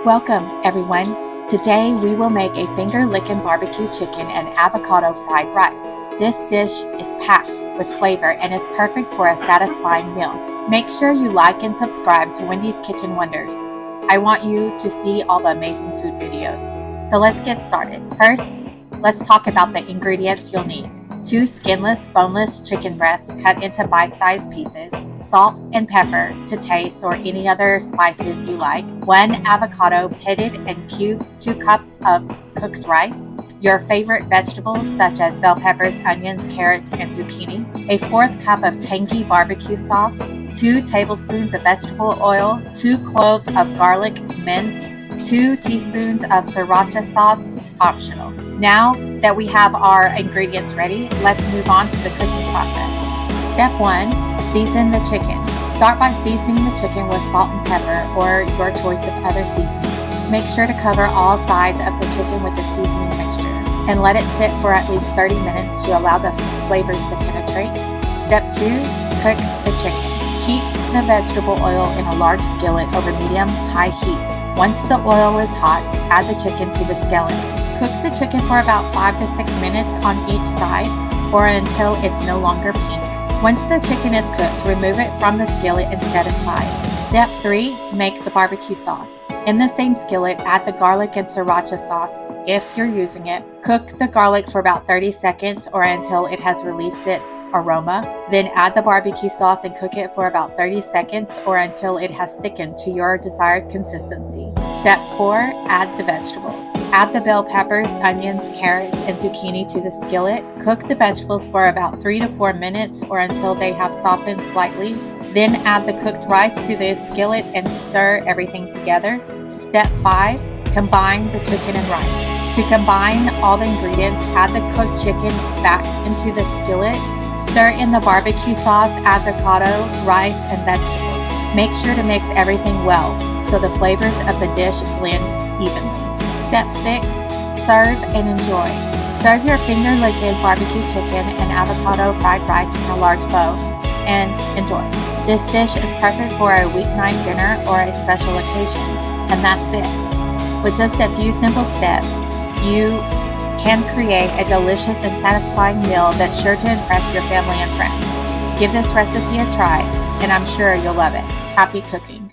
Welcome, everyone. Today we will make a finger-lickin barbecue chicken and avocado fried rice. This dish is packed with flavor and is perfect for a satisfying meal. Make sure you like and subscribe to Wendy's Kitchen Wonders. I want you to see all the amazing food videos. So let's get started. First, let's talk about the ingredients you'll need. 2 skinless, boneless chicken breasts cut into bite-sized pieces, salt and pepper to taste or any other spices you like, 1 avocado pitted and cubed, 2 cups of cooked rice, your favorite vegetables such as bell peppers, onions, carrots, and zucchini, a 1/4 cup of tangy barbecue sauce, 2 tablespoons of vegetable oil, 2 cloves of garlic minced, 2 teaspoons of sriracha sauce, optional. Now that we have our ingredients ready, let's move on to the cooking process. Step 1, season the chicken. Start by seasoning the chicken with salt and pepper or your choice of other seasonings. Make sure to cover all sides of the chicken with the seasoning mixture and let it sit for at least 30 minutes to allow the flavors to penetrate. Step 2, cook the chicken. Heat the vegetable oil in a large skillet over medium-high heat. Once the oil is hot, add the chicken to the skillet. Cook the chicken for about 5 to 6 minutes on each side or until it's no longer pink. Once the chicken is cooked, remove it from the skillet and set aside. Step 3, make the barbecue sauce. In the same skillet, add the garlic and sriracha sauce if you're using it. Cook the garlic for about 30 seconds or until it has released its aroma. Then add the barbecue sauce and cook it for about 30 seconds or until it has thickened to your desired consistency. Step 4, add the vegetables. Add the bell peppers, onions, carrots, and zucchini to the skillet. Cook the vegetables for about 3 to 4 minutes or until they have softened slightly. Then add the cooked rice to the skillet and stir everything together. Step 5, combine the chicken and rice. To combine all the ingredients, add the cooked chicken back into the skillet. Stir in the barbecue sauce, avocado, rice, and vegetables. Make sure to mix everything well so the flavors of the dish blend evenly. Step 6, serve and enjoy. Serve your finger-lickin barbecue chicken and avocado fried rice in a large bowl and enjoy. This dish is perfect for a weeknight dinner or a special occasion, and that's it. With just a few simple steps, you can create a delicious and satisfying meal that's sure to impress your family and friends. Give this recipe a try, and I'm sure you'll love it. Happy cooking!